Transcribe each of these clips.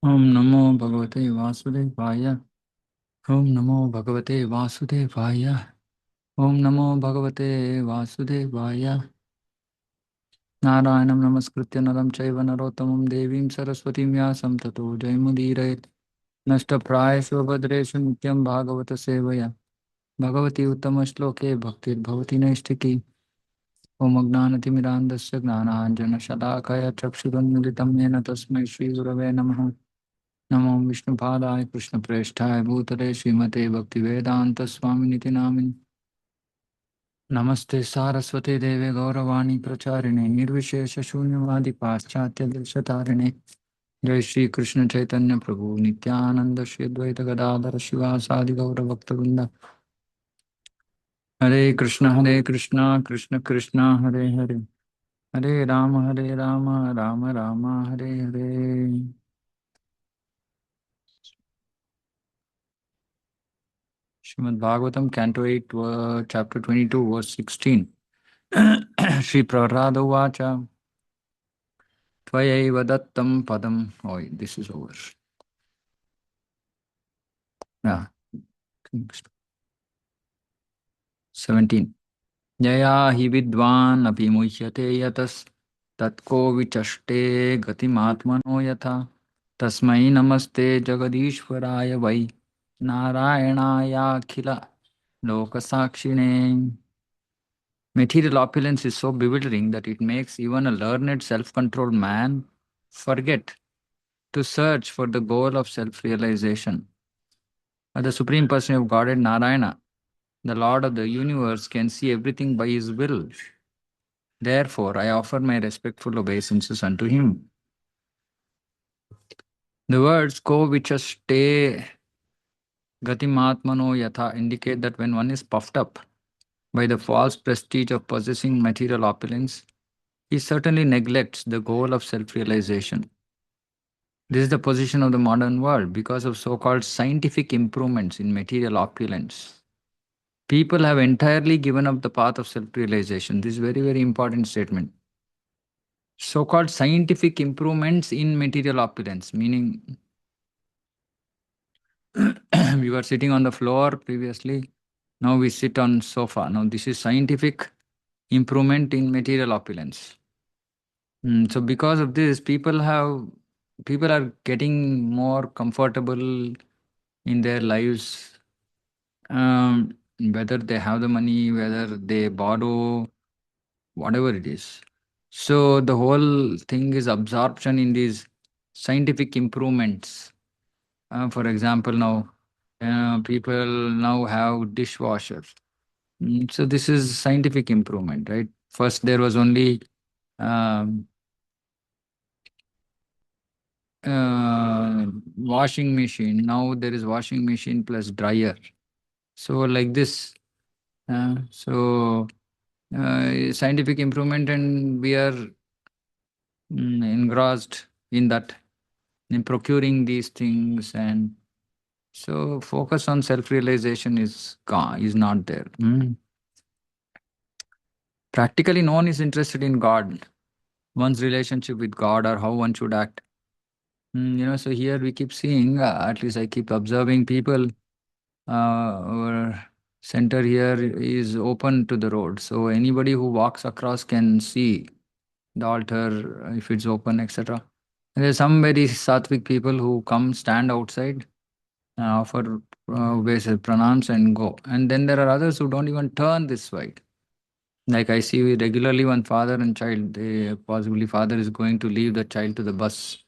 ओम नमो भगवते वासुदेवाय। ओम नमो भगवते वासुदेवाय। ओम नमो भगवते वासुदेवाय। नारायणं नमस्कृत्य नरं चैव नरोत्तमं देवीं सरस्वतीं व्यासं ततो जयमुदीरयेत्। नष्टप्रायेषु भद्रेषु नित्यं भागवत सेवया भगवती उत्तमश्लोके भक्तिर्भवति नैष्ठिकी। ओम अज्ञानतिमिरान्धस्य ज्ञानाञ्जनशलाकया चक्षुरुन्मिलितं येन तस्मै श्रीगुरवे नमः। नमो विष्णुपादाय कृष्णप्रेष्ठाय भूतले श्रीमते भक्तिवेदान्तस्वामिनिति नामिनि। नमस्ते सारस्वते देवे गौरवाणी प्रचारिणे निर्विशेषशून्यवादि पाश्चात्यदेशतारिणे। जय श्री कृष्ण चैतन्य प्रभु नित्यानंद श्री अद्वैत गदाधर शिवासादि गौरभक्तवृंद। हरे कृष्ण कृष्ण कृष्ण हरे हरे, हरे Ram Ram Ram Hare Hare. Srimad Bhagavatam, Canto 8, Chapter 22, verse 16. Shri Prahlada Vacha, Tvayaiva Dattam Padam. Oh, this is over. Yeah, 17. Jaya hi vidvan api muhyate yatas tatko vichaste gatimatmano yatha tasmai namaste jagadishwaraya vai narayanaya khila lokasakshine. Material opulence is so bewildering that it makes even a learned, self controlled man forget to search for the goal of self realization. The Supreme Person of Godhead Narayana, the Lord of the universe, can see everything by his will. Therefore, I offer my respectful obeisances unto him. The words ko vichaste gatimatmano yatha indicate that when one is puffed up by the false prestige of possessing material opulence, he certainly neglects the goal of self realization. This is the position of the modern world because of so called scientific improvements in material opulence. People have entirely given up the path of self realization. This is very, very important statement. So called scientific improvements in material opulence, meaning we were sitting on the floor previously, now we sit on sofa. Now this is scientific improvement in material opulence. So because of this, people are getting more comfortable in their lives, whether they have the money, whether they borrow, whatever it is. So the whole thing is absorption in these scientific improvements. For example, now people now have dishwashers. So this is scientific improvement, right? First there was only um, washing machine. Now there is washing machine plus dryer. So like this. Scientific improvement, and we are engrossed in that, in procuring these things, and so focus on self-realization is gone, is not there. Practically, no one is interested in God, one's relationship with God, or how one should act. So here we keep seeing, at least I keep observing people. Our center here is open to the road, so anybody who walks across can see the altar if it's open, etc. And there's some very sattvic people who come, stand outside, offer obeisance, pranams, and go. And then there are others who don't even turn this way. Like I see regularly one father and child, they possibly father is going to leave the child to the bus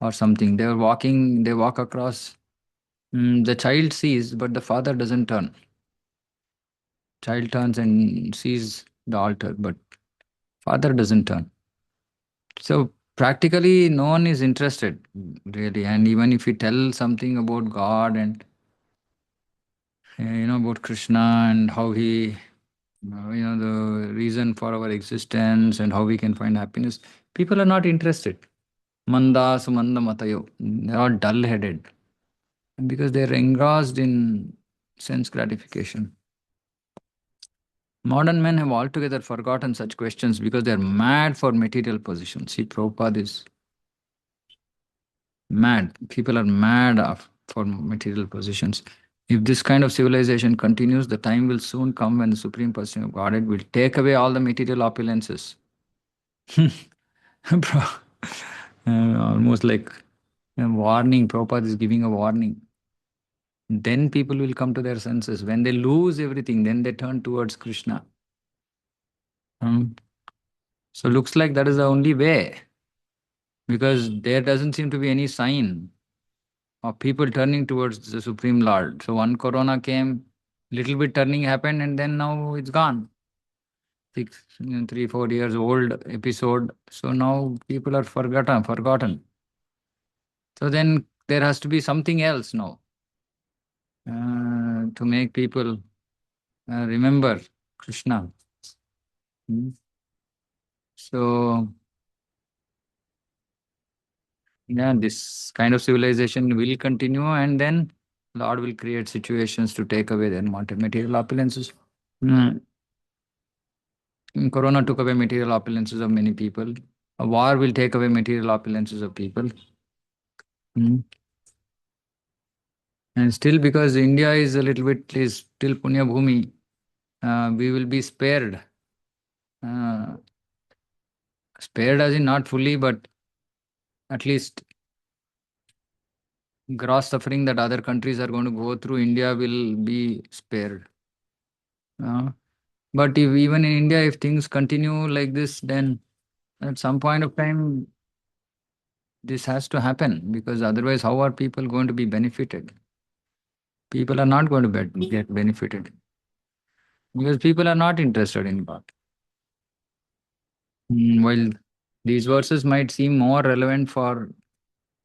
or something. They are walking, they walk across. The child sees, but the father doesn't turn. Child turns and sees the altar, but father doesn't turn. So practically, no one is interested really. And even if we tell something about God and about Krishna and how he, the reason for our existence and how we can find happiness, people are not interested. Manda sumanda matayo. They are dull-headed because they are engrossed in sense gratification. Modern men have altogether forgotten such questions because they are mad for material possessions. See, Prabhupada is Mad. People are mad for material possessions. If this kind of civilization continues, the time will soon come when the Supreme Person of Godhead will take away all the material opulences. Bro, almost like a warning. Prabhupada is giving a warning. Then people will come to their senses. When they lose everything, then they turn towards Krishna. Hmm. So looks like that is the only way, because there doesn't seem to be any sign of people turning towards the Supreme Lord. So one corona came, little bit turning happened, and then now it's gone. 3, 4 years old episode. So now people are forgotten. So then there has to be something else now to make people remember Krishna. Hmm. So yeah, this kind of civilization will continue, and then Lord will create situations to take away their material opulences. Mm. Corona took away material opulences of many people. A war will take away material opulences of people. Mm. And still, because India is a little bit is still Punya Bhumi, we will be spared. Uh, Spared as in not fully, but at least gross suffering that other countries are going to go through, India will be spared. Uh, but if even in India, if things continue like this, then at some point of time, this has to happen, because otherwise, how are people going to be benefited? People are not going to get benefited because people are not interested in God. While these verses might seem more relevant for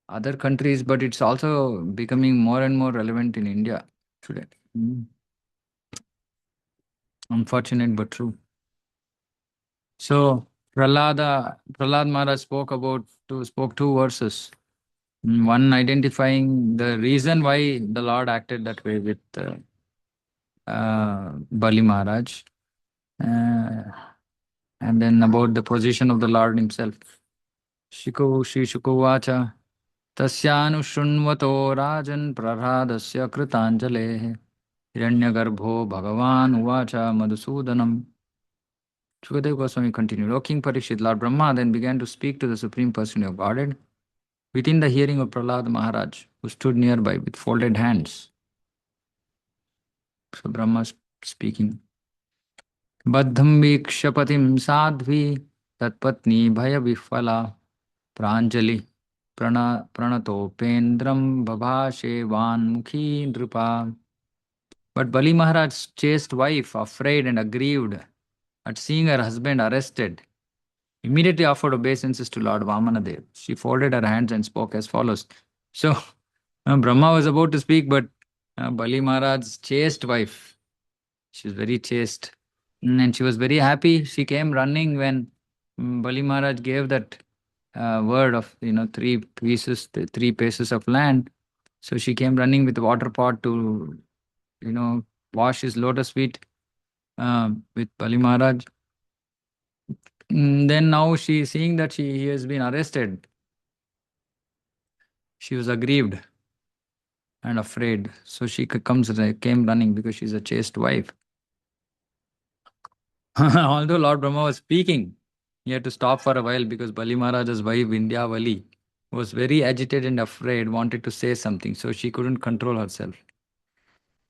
other countries, but it's also becoming more and more relevant in India today. Mm. Unfortunate but true. So Prahlad Maharaj spoke two verses. One identifying the reason why the Lord acted that way with Bali Maharaj, uh, and then about the position of the Lord Himself. Shiko Shri Shukovacha Tasyanushunvato Rajan Prahladasya Kritanjalehe Hiranyagarbho Bhagavan Uvacha Madhusudanam. Sukadeva Goswami continued, O King Parikshit, Lord Brahma then began to speak to the Supreme Person of Godhead within the hearing of Prahlad Maharaj, who stood nearby with folded hands. So Brahma speaking. Baddham Vikshpatim Sadhvi Tatpatni Bhaya Vifala Pranjali Pranatopendram Babhashe Vanmukhi Nripa. But Bali Maharaj's chaste wife, afraid and aggrieved at seeing her husband arrested, immediately offered obeisances to Lord Vamana Dev. She folded her hands and spoke as follows. So, Brahma was about to speak, but Bali Maharaj's chaste wife, she was very chaste, and she was very happy. She came running when Bali Maharaj gave that word of 3 pieces of land. So she came running with a water pot to wash his lotus feet with Bali Maharaj. Then now she seeing that he has been arrested. She was aggrieved and afraid. So she came running because she's a chaste wife. Although Lord Brahma was speaking, he had to stop for a while because Bali Maharaj's wife, Vindhyavali, was very agitated and afraid, wanted to say something, so she couldn't control herself.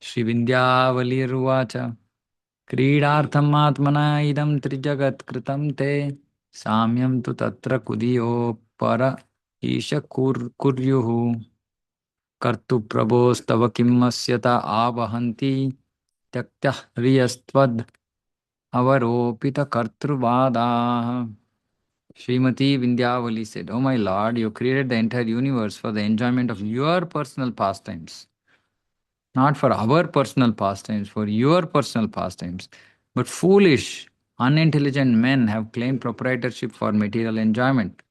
Shri Vindhyavali Ruvacha Kridartham Atmana idam trijagat kritam te samyam tu tatra kudiyo para isha kuryuhu kartu prabhostava kimmasyata avahanti tyaktah riyastvad avaropita kartruvada. Srimati Vindhyavali said, "O my Lord, you created the entire universe for the enjoyment of your personal pastimes, not for our personal pastimes, for your personal pastimes. But foolish, unintelligent men have claimed proprietorship for material enjoyment."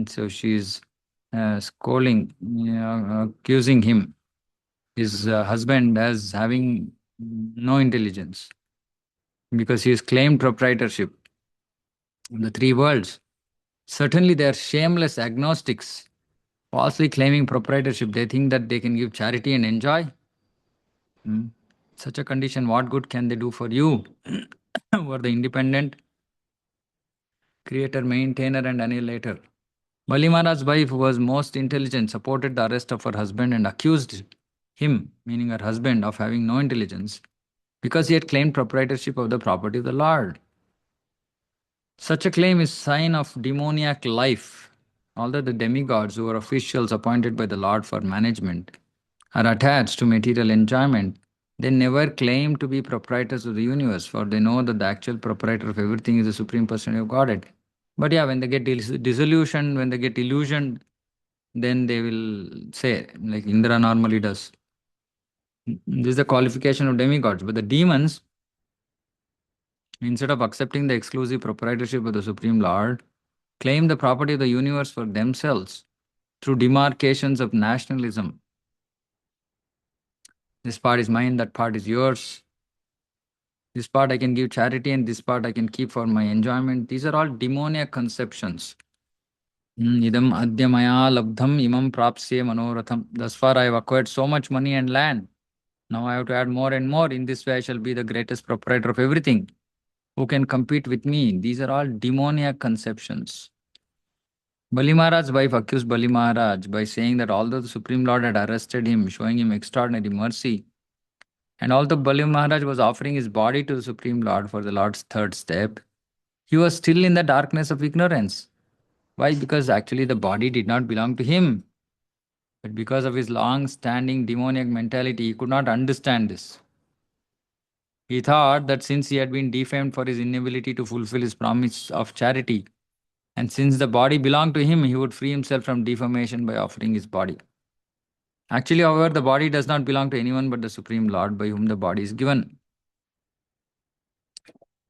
So she's scolding, accusing him, his husband, as having no intelligence because he has claimed proprietorship in the three worlds. Certainly, they are shameless agnostics falsely claiming proprietorship. They think that they can give charity and enjoy. Hmm. Such a condition, what good can they do for you? Who are the independent creator, maintainer, and annihilator. Balimara's wife, who was most intelligent, supported the arrest of her husband and accused him, meaning her husband, of having no intelligence because he had claimed proprietorship of the property of the Lord. Such a claim is sign of demoniac life. Although the demigods, who are officials appointed by the Lord for management, are attached to material enjoyment, they never claim to be proprietors of the universe, for they know that the actual proprietor of everything is the Supreme Personality of Godhead. But yeah, when they get disillusioned, when they get illusioned, then they will say, like Indra normally does. This is the qualification of demigods. But the demons, instead of accepting the exclusive proprietorship of the Supreme Lord, claim the property of the universe for themselves through demarcations of nationalism. This part is mine, that part is yours. This part I can give charity, and this part I can keep for my enjoyment. These are all demoniac conceptions. Idam adya maya labdham imam prapsye manoratham. Thus far I have acquired so much money and land. Now I have to add more and more. In this way I shall be the greatest proprietor of everything. Who can compete with me? These are all demoniac conceptions. Bali Maharaj's wife accused Bali Maharaj by saying that although the Supreme Lord had arrested him, showing him extraordinary mercy, and although Bali Maharaj was offering his body to the Supreme Lord for the Lord's third step, he was still in the darkness of ignorance. Why? Because actually the body did not belong to him. But because of his long standing demoniac mentality, he could not understand this. He thought that since he had been defamed for his inability to fulfill his promise of charity, and since the body belonged to him, he would free himself from defamation by offering his body. Actually, however, the body does not belong to anyone but the Supreme Lord by whom the body is given.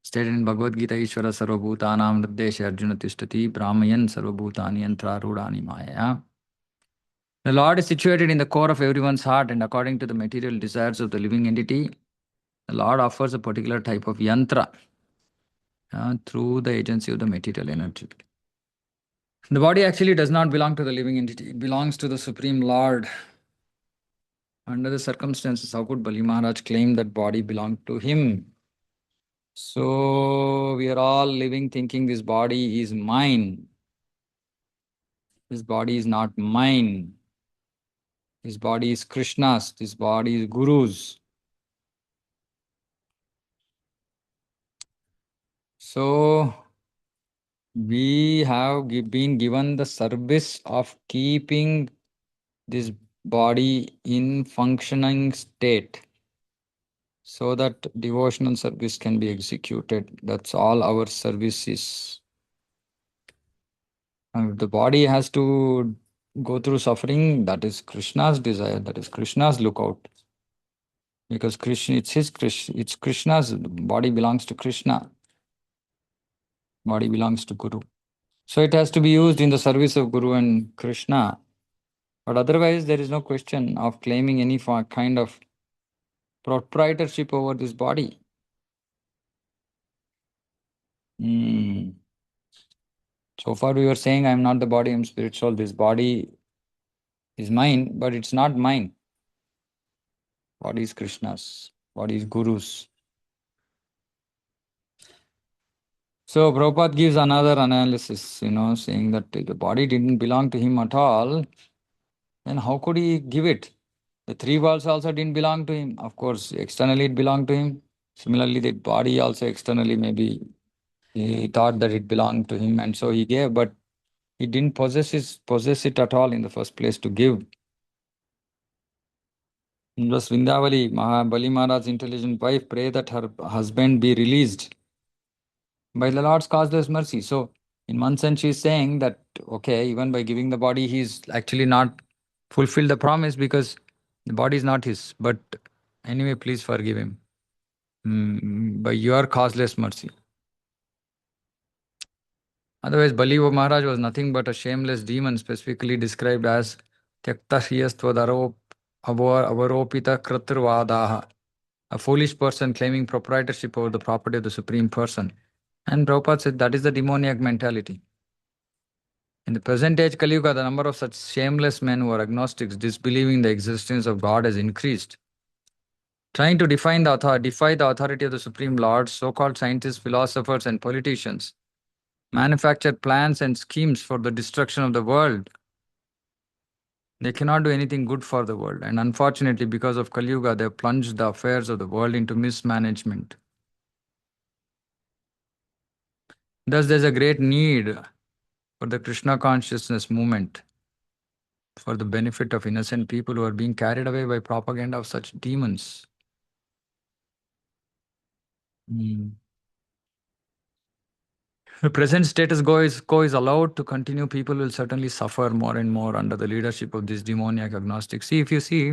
Stated in Bhagavad Gita, Ishvara Sarvabhutanam Nirdesha Arjuna Tishtati Brahmayan Sarvabhutani Yantrarudhani Maya. The Lord is situated in the core of everyone's heart, and according to the material desires of the living entity, the Lord offers a particular type of yantra through the agency of the material energy. The body actually does not belong to the living entity, it belongs to the Supreme Lord. Under the circumstances, how could Bali Maharaj claim that body belonged to him? So we are all living thinking this body is mine. This body is not mine. This body is Krishna's. This body is Guru's. So we have been given the service of keeping this body in functioning state so that devotional service can be executed. That's all our service is. And if the body has to go through suffering, that is Krishna's desire, that is Krishna's lookout. Because Krishna, it's Krishna's body belongs to Krishna. Body belongs to Guru. So it has to be used in the service of Guru and Krishna. But otherwise, there is no question of claiming any kind of proprietorship over this body. Hmm. So far, we were saying, I am not the body, I am spirit soul. This body is mine, but it's not mine. Body is Krishna's, body is Guru's. So Prabhupada gives another analysis, saying that if the body didn't belong to him at all, then how could he give it? The three balls also didn't belong to him. Of course, externally it belonged to him. Similarly, the body also externally maybe he thought that it belonged to him, and so he gave, but he didn't possess it at all in the first place to give. Thus, Vindavali, Bali Maharaj's intelligent wife, prayed that her husband be released by the Lord's causeless mercy. So, in one sense, she's saying that, okay, even by giving the body, he's actually not fulfilled the promise because the body is not his. But anyway, please forgive him by your causeless mercy. Otherwise, Bali Maharaj was nothing but a shameless demon, specifically described as Tyakta Hiyastvadaro Avaropita Kratrvadaha, a foolish person claiming proprietorship over the property of the Supreme Person. And Prabhupada said that is the demoniac mentality. In the present age Kali Yuga, the number of such shameless men who are agnostics, disbelieving the existence of God, has increased. Trying to defy the authority of the Supreme Lord, so-called scientists, philosophers, and politicians manufacture plans and schemes for the destruction of the world. They cannot do anything good for the world. And unfortunately, because of Kali Yuga, they have plunged the affairs of the world into mismanagement. Thus, there's a great need for the Krishna consciousness movement for the benefit of innocent people who are being carried away by propaganda of such demons. Mm. The present quo is allowed to continue, people will certainly suffer more and more under the leadership of this demoniac agnostic. See, if you see,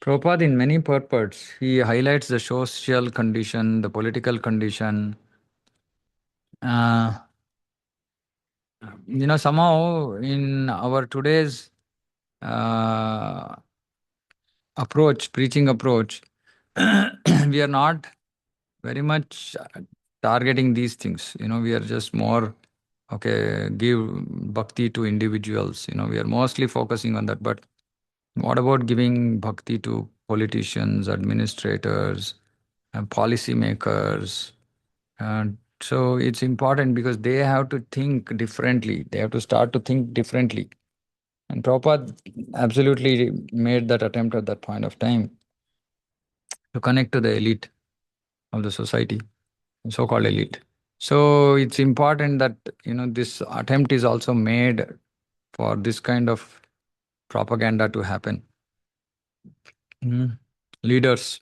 Prabhupada in many purports, he highlights the social condition, the political condition. Uh, somehow in our today's uh, preaching approach, we are not very much targeting these things. We are just more, okay, give bhakti to individuals. We are mostly focusing on that. But what about giving bhakti to politicians, administrators, and policy makers? And so it's important because they have to think differently. They have to start to think differently. And Prabhupada absolutely made that attempt at that point of time to connect to the elite of the society, so-called elite. So it's important that this attempt is also made for this kind of propaganda to happen. Mm. Leaders,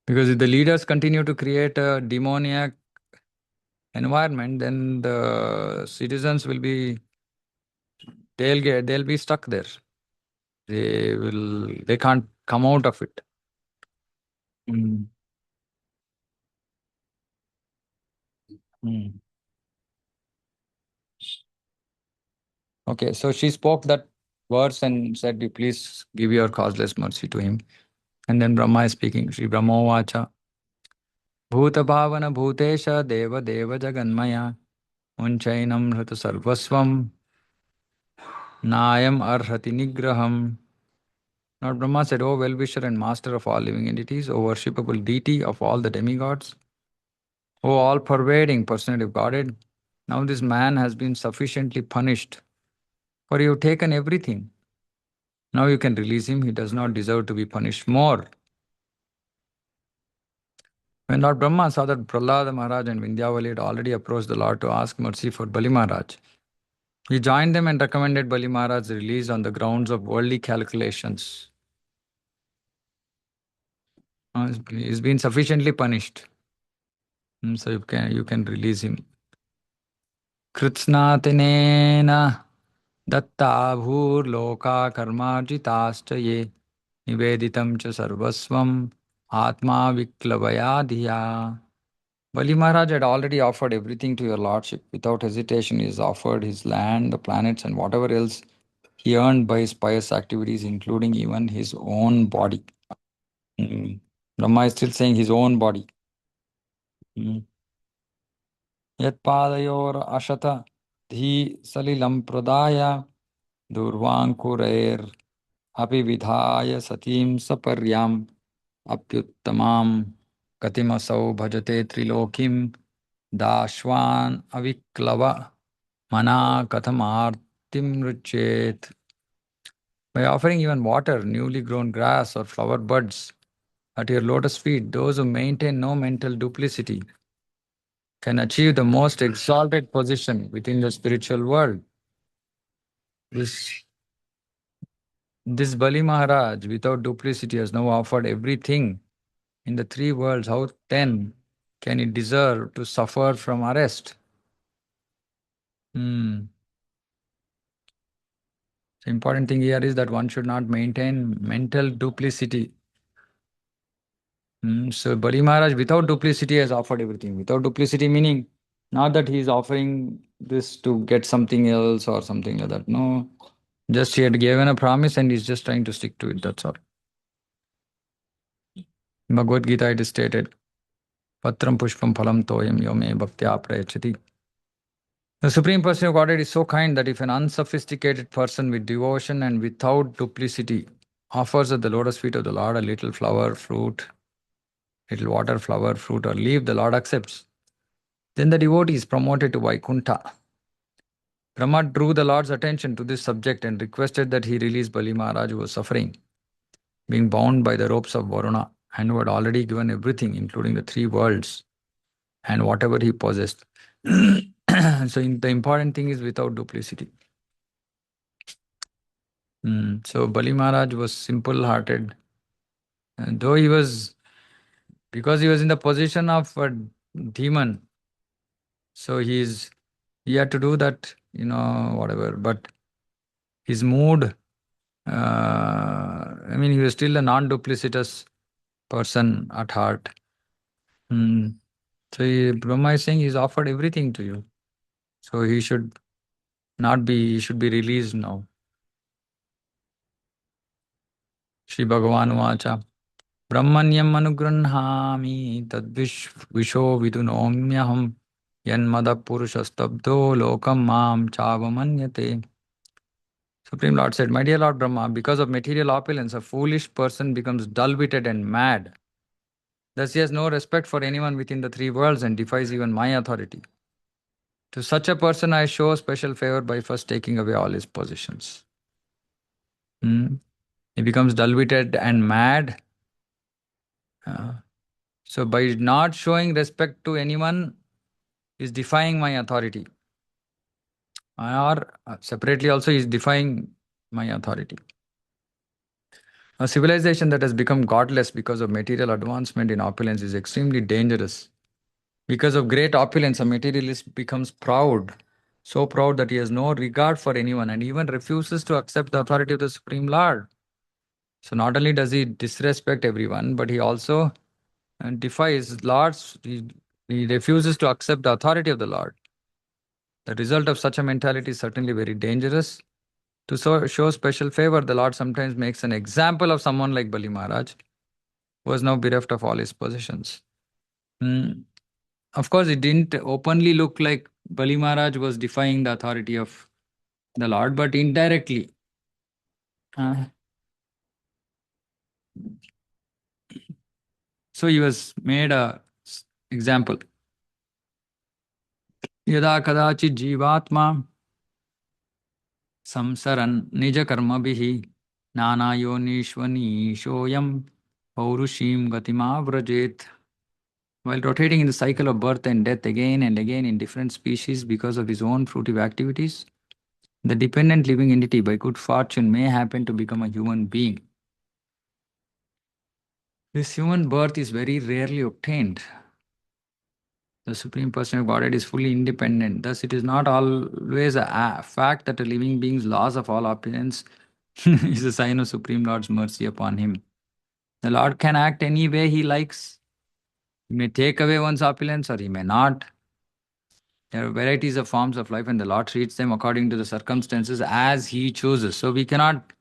because if the leaders continue to create a demoniac environment, then the citizens will be they'll be stuck there. They can't come out of it. Mm. Mm. Okay, so she spoke that verse and said, "You please give your causeless mercy to him." And then Brahma is speaking, Sri Brahmo Vacha, Bhuta Bhavana Bhutesha Deva Deva Jaganmaya Unchainam Hrata Sarvasvam Nayam Arhati Nigraham. Lord Brahma said, O well-wisher and master of all living entities, O worshipable deity of all the demigods, O all-pervading personality of Godhead, now this man has been sufficiently punished, for you have taken everything. Now you can release him, he does not deserve to be punished more. When Lord Brahma saw that Prahlada Maharaj and Vindhyavali had already approached the Lord to ask mercy for Bali Maharaj, he joined them and recommended Bali Maharaj's release on the grounds of worldly calculations. He's been sufficiently punished, so you can release him. Kritsnatinena datta bhurloka karmarjitaश्च ye niveditam cha sarvasvam atma viklavaya dhiya. Bali Maharaj had already offered everything to your lordship. Without hesitation, he has offered his land, the planets, and whatever else he earned by his pious activities, including even his own body. Mm. Brahma is still saying his own body. Mm. Yat padayor ashata dhi salilam pradaya durvankurair api vidhaya satim saparyam apyuttamam katimasau bhajate trilokim dashwan aviklava mana kathamartim ruchet. By offering even water, newly grown grass, or flower buds at your lotus feet, those who maintain no mental duplicity can achieve the most exalted position within the spiritual world. This, this Bali Maharaj, without duplicity, has now offered everything in the three worlds. How then can he deserve to suffer from arrest? Hmm. The important thing here is that one should not maintain mental duplicity. So Bali Maharaj, without duplicity, has offered everything. Without duplicity, meaning not that he is offering this to get something else or something like that. No, just he had given a promise and he's just trying to stick to it. That's all. In Bhagavad Gita, it is stated, Patram Pushpam Phalam Toyam Yome Bhaktya Prayachati. The Supreme Person of Godhead is so kind that if an unsophisticated person with devotion and without duplicity offers at the lotus feet of the Lord a little flower, fruit, little water, flower, fruit, or leaf, the Lord accepts. Then the devotee is promoted to Vaikuntha. Brahma drew the Lord's attention to this subject and requested that he release Bali Maharaj, who was suffering, being bound by the ropes of Varuna, and who had already given everything, including the three worlds and whatever he possessed. The important thing is without duplicity. So Bali Maharaj was simple hearted, though because he was in the position of a demon, so he had to do that, whatever. But his mood, he was still a non duplicitous person at heart. Mm. Brahma is saying he's offered everything to you. So he should be released now. Shri Bhagavan Vacha. Brahmanyam anugranhami visho vidunomyaham yanmada purushastabdo lokam mam chavamanyate. Supreme Lord said, My dear Lord Brahma, because of material opulence, a foolish person becomes dull-witted and mad. Thus he has no respect for anyone within the three worlds and defies even my authority. To such a person I show special favor by first taking away all his possessions. Hmm. He becomes dull-witted and mad. Uh, so by not showing respect to anyone is defying my authority. Or separately also is defying my authority. A civilization that has become godless because of material advancement in opulence is extremely dangerous. Because of great opulence, a materialist becomes proud, so proud that he has no regard for anyone and even refuses to accept the authority of the Supreme Lord. So not only does he disrespect everyone, but he also defies Lord's, he refuses to accept the authority of the Lord. The result of such a mentality is certainly very dangerous. To show special favor, the Lord sometimes makes an example of someone like Bali Maharaj, who was now bereft of all his possessions. Hmm. Of course, it didn't openly look like Bali Maharaj was defying the authority of the Lord, but indirectly. Uh, so he was made a example. Yada kadachi jivatma samsaran nija karma bihi nana yonishvani shoyam paurushim gatima vrajet. While rotating in the cycle of birth and death again and again in different species because of his own fruitive activities, the dependent living entity by good fortune may happen to become a human being. This human birth is very rarely obtained. The Supreme Person of Godhead is fully independent. Thus, it is not always a fact that a living being's loss of all opulence is a sign of Supreme Lord's mercy upon him. The Lord can act any way he likes. He may take away one's opulence or he may not. There are varieties of forms of life, and the Lord treats them according to the circumstances as He chooses. So we cannot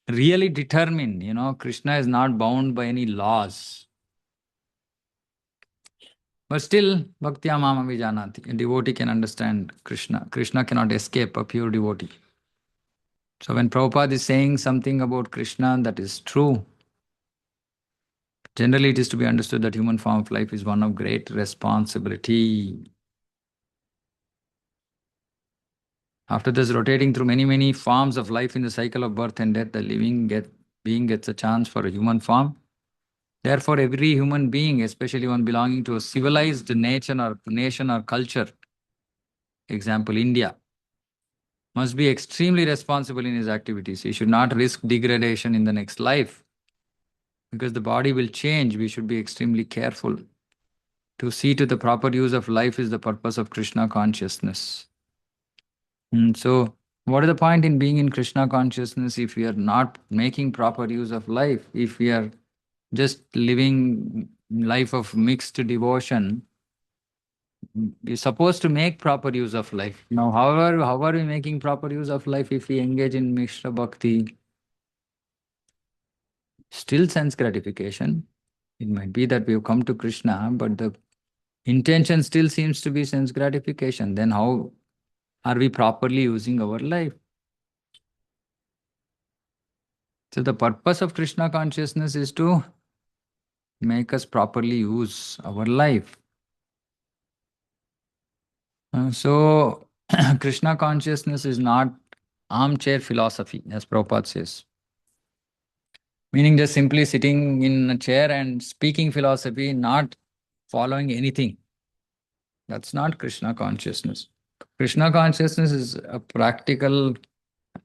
really determine, Krishna is not bound by any laws. But still, Bhaktya Mama Vijanati, a devotee can understand Krishna. Krishna cannot escape a pure devotee. So when Prabhupada is saying something about Krishna that is true, generally it is to be understood that human form of life is one of great responsibility. After this, rotating through many, many forms of life in the cycle of birth and death, the being gets a chance for a human form. Therefore, every human being, especially one belonging to a civilized nation or culture, example India, must be extremely responsible in his activities. He should not risk degradation in the next life because the body will change. We should be extremely careful. To see to the proper use of life is the purpose of Krishna consciousness. So, what is the point in being in Krishna consciousness if we are not making proper use of life? If we are just living life of mixed devotion, we're supposed to make proper use of life. Now, how are we making proper use of life if we engage in Mishra Bhakti? Still sense gratification. It might be that we have come to Krishna, but the intention still seems to be sense gratification. Then how? Are we properly using our life? So the purpose of Krishna consciousness is to make us properly use our life. So Krishna consciousness is not armchair philosophy, as Prabhupada says. Meaning just simply sitting in a chair and speaking philosophy, not following anything. That's not Krishna consciousness. Krishna consciousness is a practical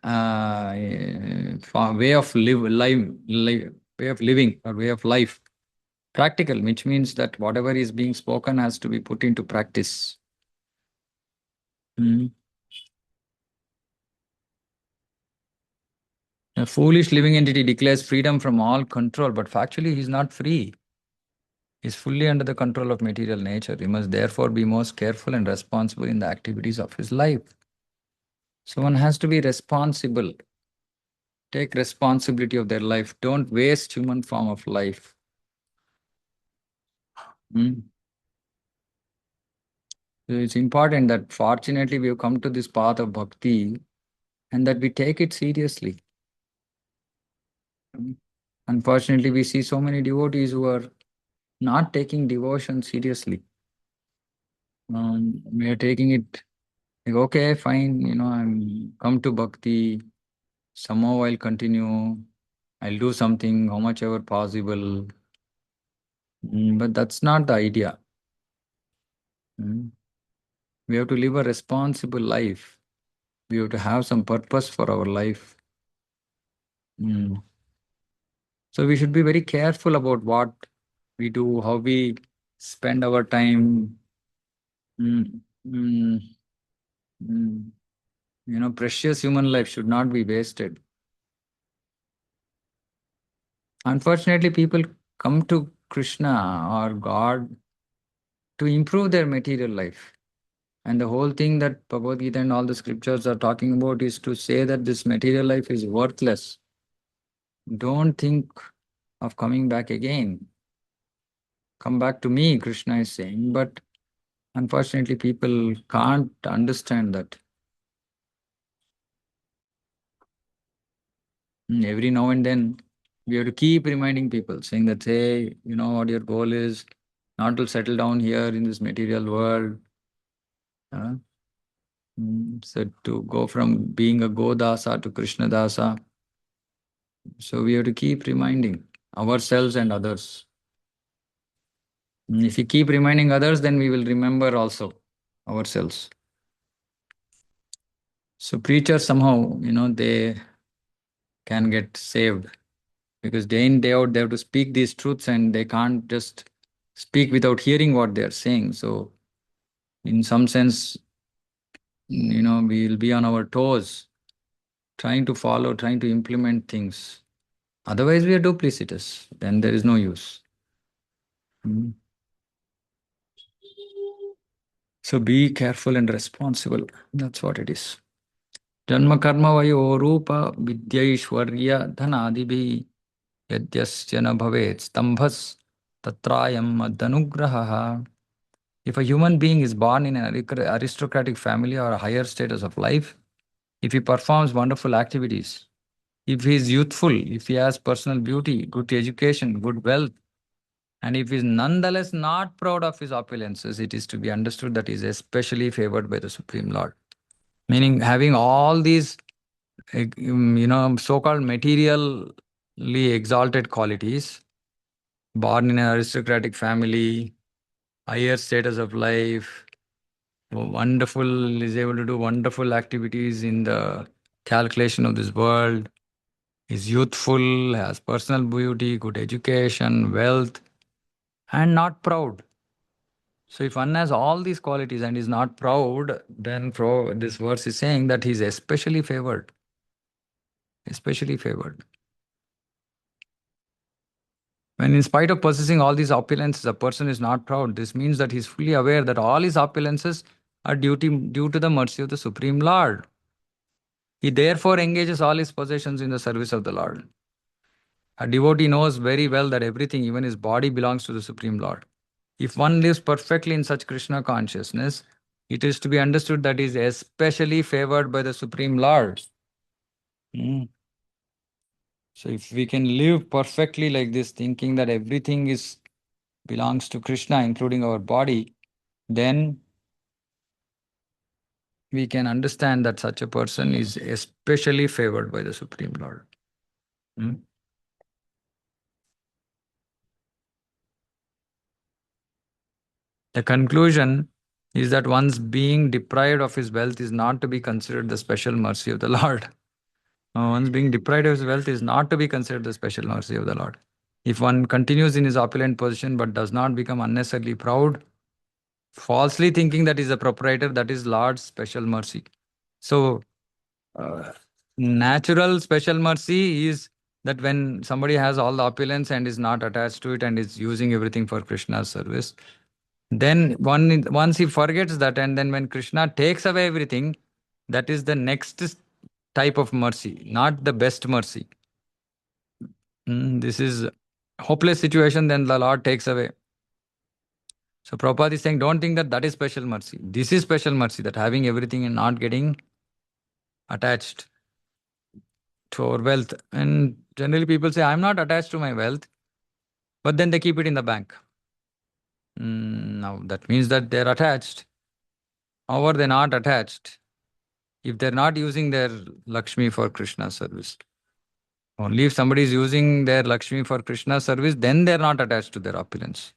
way of way of living or way of life. Practical, which means that whatever is being spoken has to be put into practice. Mm. A foolish living entity declares freedom from all control, but factually he is not free. He is fully under the control of material nature. He must therefore be most careful and responsible in the activities of his life. So one has to be responsible. Take responsibility of their life. Don't waste human form of life. Mm. So it's important that fortunately we have come to this path of bhakti and that we take it seriously. Mm. Unfortunately, we see so many devotees who are not taking devotion seriously. We are taking it like, okay, fine, I'm come to bhakti, somehow I'll continue, I'll do something, how much ever possible. But that's not the idea. Mm. We have to live a responsible life. We have to have some purpose for our life. Mm. So we should be very careful about what we do, how we spend our time. Mm. Mm. Mm. Precious human life should not be wasted. Unfortunately, people come to Krishna or God to improve their material life. And the whole thing that Bhagavad Gita and all the scriptures are talking about is to say that this material life is worthless. Don't think of coming back again. Come back to me, Krishna is saying. But unfortunately, people can't understand that. Every now and then, we have to keep reminding people, saying that, hey, you know what your goal is, not to settle down here in this material world. uh, so to go from being a Godasa to Krishna Dasa. So we have to keep reminding ourselves and others. If we keep reminding others, then we will remember also ourselves. So preachers somehow, they can get saved because day in, day out, they have to speak these truths and they can't just speak without hearing what they are saying. So, in some sense, we will be on our toes, trying to follow, trying to implement things. Otherwise, we are duplicitous. Then there is no use. Mm. So, be careful and responsible. That's what it is. Janma karma vayo rupa vidyaishwarya dhanadibhi yadyasya na bhavet stambhas tatrayam madhanugraha. If a human being is born in an aristocratic family or a higher status of life, if he performs wonderful activities, if he is youthful, if he has personal beauty, good education, good wealth, and if he is nonetheless not proud of his opulences, it is to be understood that he is especially favored by the Supreme Lord. Meaning, having all these, so-called materially exalted qualities, born in an aristocratic family, higher status of life, wonderful, is able to do wonderful activities in the calculation of this world, is youthful, has personal beauty, good education, wealth, and not proud. So if one has all these qualities and is not proud, then this verse is saying that he is especially favored. Especially favored. When in spite of possessing all these opulences, a person is not proud, this means that he is fully aware that all his opulences are due to the mercy of the Supreme Lord. He therefore engages all his possessions in the service of the Lord. A devotee knows very well that everything, even his body, belongs to the Supreme Lord. If one lives perfectly in such Krishna consciousness, It is to be understood that is especially favored by the Supreme Lord. Mm. So if we can live perfectly like this, thinking that everything is belongs to Krishna, including our body, then we can understand that such a person is especially favored by the Supreme Lord. Mm. The conclusion is that one's being deprived of his wealth is not to be considered the special mercy of the Lord. One's being deprived of his wealth is not to be considered the special mercy of the Lord. If one continues in his opulent position but does not become unnecessarily proud, falsely thinking that is a proprietor, that is Lord's special mercy. So, uh, natural special mercy is that when somebody has all the opulence and is not attached to it and is using everything for Krishna's service, then once he forgets that, and then when Krishna takes away everything, that is the next type of mercy, not the best mercy. This is hopeless situation, then the Lord takes away. So Prabhupada is saying, don't think that that is special mercy. This is special mercy, that having everything and not getting attached to our wealth. And generally people say, I'm not attached to my wealth, but then they keep it in the bank. Now that means that they're attached. How are they not attached? If they're not using their Lakshmi for Krishna service. Only if somebody is using their Lakshmi for Krishna service, then they're not attached to their opulence.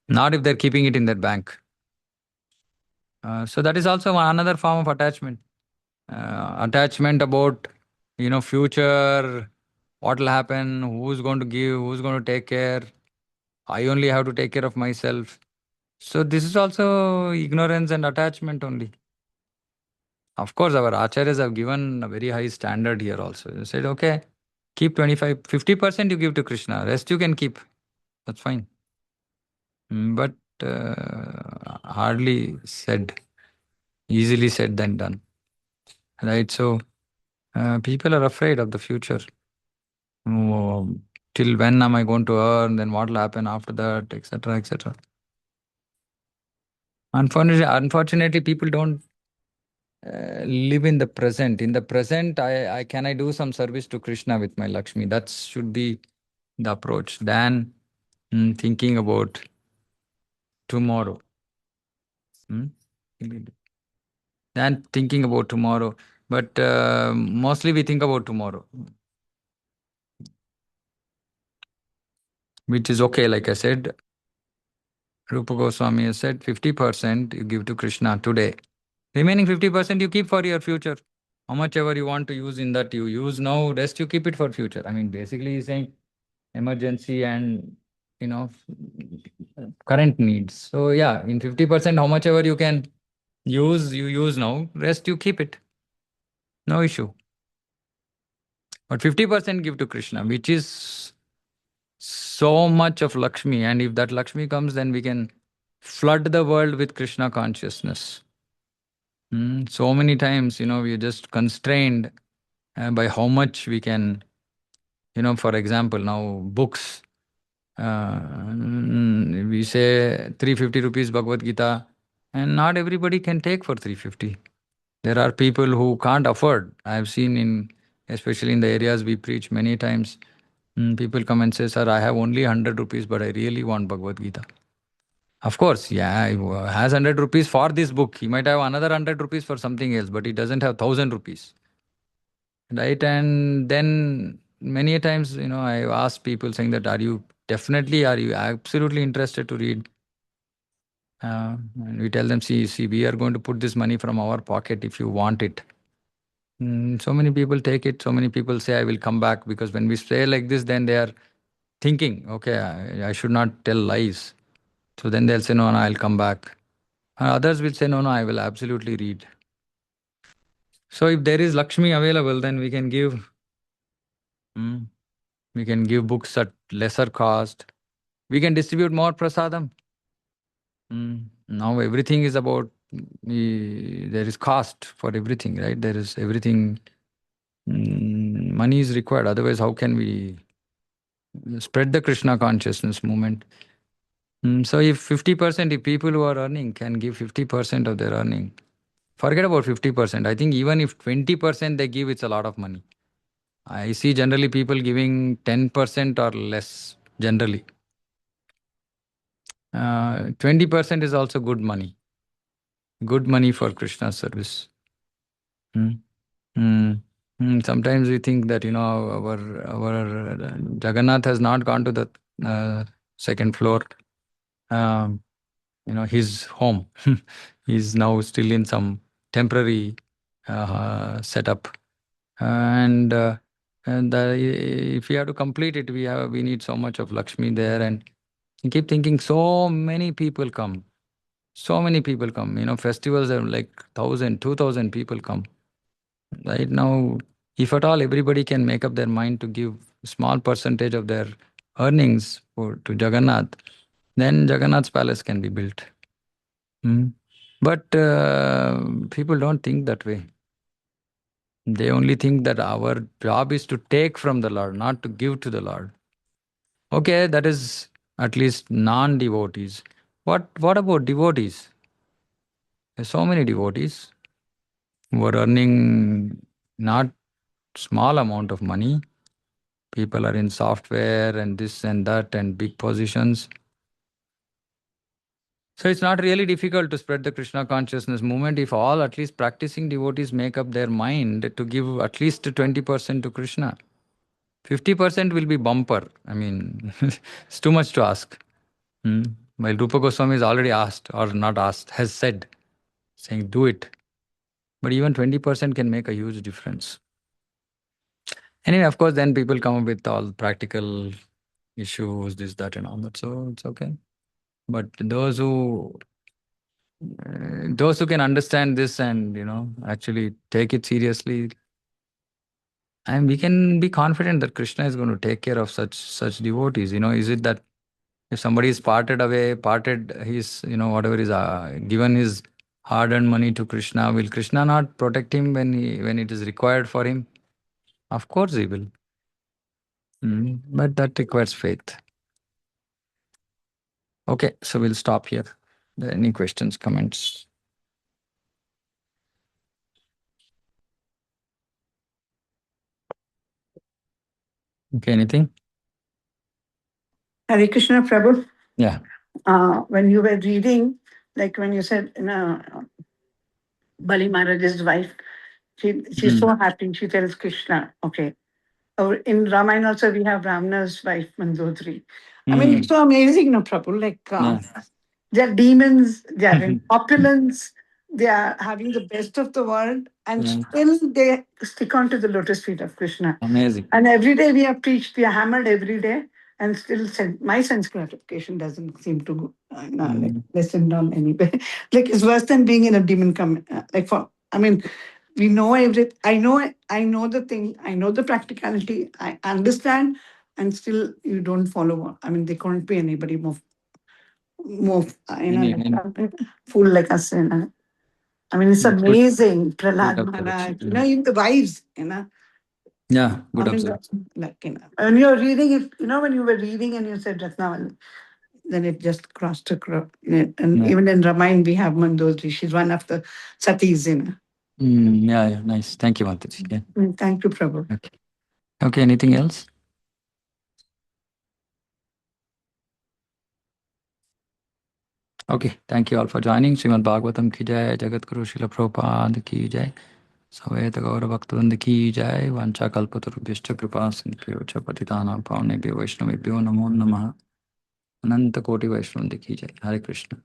Not if they're keeping it in their bank. So that is also another form of attachment. Attachment about, future, what will happen, who's going to give, who's going to take care. I only have to take care of myself. So this is also ignorance and attachment only. Of course, our acharyas have given a very high standard here also. They said, okay, keep 25, 50% you give to Krishna, rest you can keep. That's fine. But hardly said, easily said than done. Right? So people are afraid of the future. Oh, till when am I going to earn? Then what will happen after that, etc., etc. Unfortunately, people don't live in the present. In the present, I can I do some service to Krishna with my Lakshmi. That should be the approach. Than thinking about tomorrow. Hmm? Than thinking about tomorrow. But mostly we think about tomorrow, which is okay. Like I said, Rupa Goswami has said 50% you give to Krishna today. Remaining 50% you keep for your future. How much ever you want to use in that you use now, rest you keep it for future. I mean, basically he's saying emergency and you know current needs. So yeah, in 50% how much ever you can use, you use now, rest you keep it. No issue. But 50% give to Krishna, which is so much of Lakshmi. And if that Lakshmi comes, then we can flood the world with Krishna consciousness. So many times, we are just constrained by how much we can, for example, now books. We say 350 rupees Bhagavad Gita, and not everybody can take for 350. There are people who can't afford. I have seen especially in the areas we preach many times, people come and say, Sir, I have only 100 rupees, but I really want Bhagavad Gita. Of course, yeah, he has 100 rupees for this book. He might have another 100 rupees for something else, but he doesn't have 1,000 rupees. Right? And then many a times, I ask people saying that, are you absolutely interested to read? And we tell them, see, we are going to put this money from our pocket if you want it. So many people take it. So many people say, I will come back, because when we say like this, then they are thinking, okay, I should not tell lies. So then they'll say, no, I'll come back. Others will say, no, I will absolutely read. So if there is Lakshmi available, then mm, we can give books at lesser cost. We can distribute more prasadam. Now everything is about, there is cost for everything, right? There is everything, money is required. Otherwise, how can we spread the Krishna consciousness movement? So if 50%, if people who are earning can give 50% of their earning, forget about 50%. I think even if 20% they give, it's a lot of money. I see generally people giving 10% or less, generally. 20% is also good money. Good money for Krishna service. Hmm. Hmm. Sometimes we think that, our Jagannath has not gone to the uh, second floor. Um, his home. He's now still in some temporary setup, and if we have to complete it, we need so much of Lakshmi there, and you keep thinking so many people come, so many people come. Festivals are like 1,000, 2,000 people come. Right now, if at all everybody can make up their mind to give small percentage of their earnings to Jagannath, then Jagannath's palace can be built. Hmm. But people don't think that way. They only think that our job is to take from the Lord, not to give to the Lord. Okay, that is at least non-devotees. What about devotees? There's so many devotees who are earning not small amount of money. People are in software and this and that and big positions. So it's not really difficult to spread the Krishna consciousness movement if all at least practicing devotees make up their mind to give at least 20% to Krishna. 50% will be bumper. I mean, it's too much to ask. Hmm. While Rupa Goswami has already asked, or not asked, has said, saying, do it. But even 20% can make a huge difference. Anyway, of course, then people come up with all practical issues, this, that, and all that. So it's okay. But those who can understand this and actually take it seriously, and we can be confident that Krishna is going to take care of such devotees. Is it that if somebody is parted his, whatever is given his hard-earned money to Krishna, will Krishna not protect him when it is required for him? Of course he will. But that requires faith. Okay, so we'll stop here. Any questions, comments? Okay, anything? Hare Krishna, Prabhu. Yeah. When you were reading, like when you said, Bali Maharaj's wife, she's so happy. She tells Krishna, okay. Or in Ramayana also, we have Ravana's wife, Mandodari. I mean, it's so amazing, no, Prabhu. Like, they're demons, they're in opulence, they are having the best of the world, and still they stick on to the lotus feet of Krishna. Amazing. And every day we have preached, we are hammered every day, and still my sense gratification doesn't seem to like lessen down anyway. Like it's worse than being in a demon I mean, we know everything. I know the thing. I know the practicality. I understand, and still you don't follow. I mean, there can't be anybody more, fool like us. I mean, it's That's good. amazing. Prahlad Good Maharaj, observation. even the wives, Yeah, good I mean, observation. like, when you're reading it, when you were reading and you said Ratnavali, then it just crossed across. And even in Ramayana, we have Mandodari. She's one of the satis, Yeah, nice. Thank you, Mataji. Yeah. Thank you, Prabhu. Okay, anything else? Okay, thank you all for joining. Srimad Bhagavatam ki jai, Jagat Guru Srila Prabhupada ki jai, Saveta Gaura Bhaktivinoda ki jai, Vancha Kalpatarubhyascha Kripa Sindhyo Cha Patitanam Pavanebhyo Vaishnavebhyo Namo Namaha, Ananta Koti Vaishnavanda ki jai. Hare Krishna.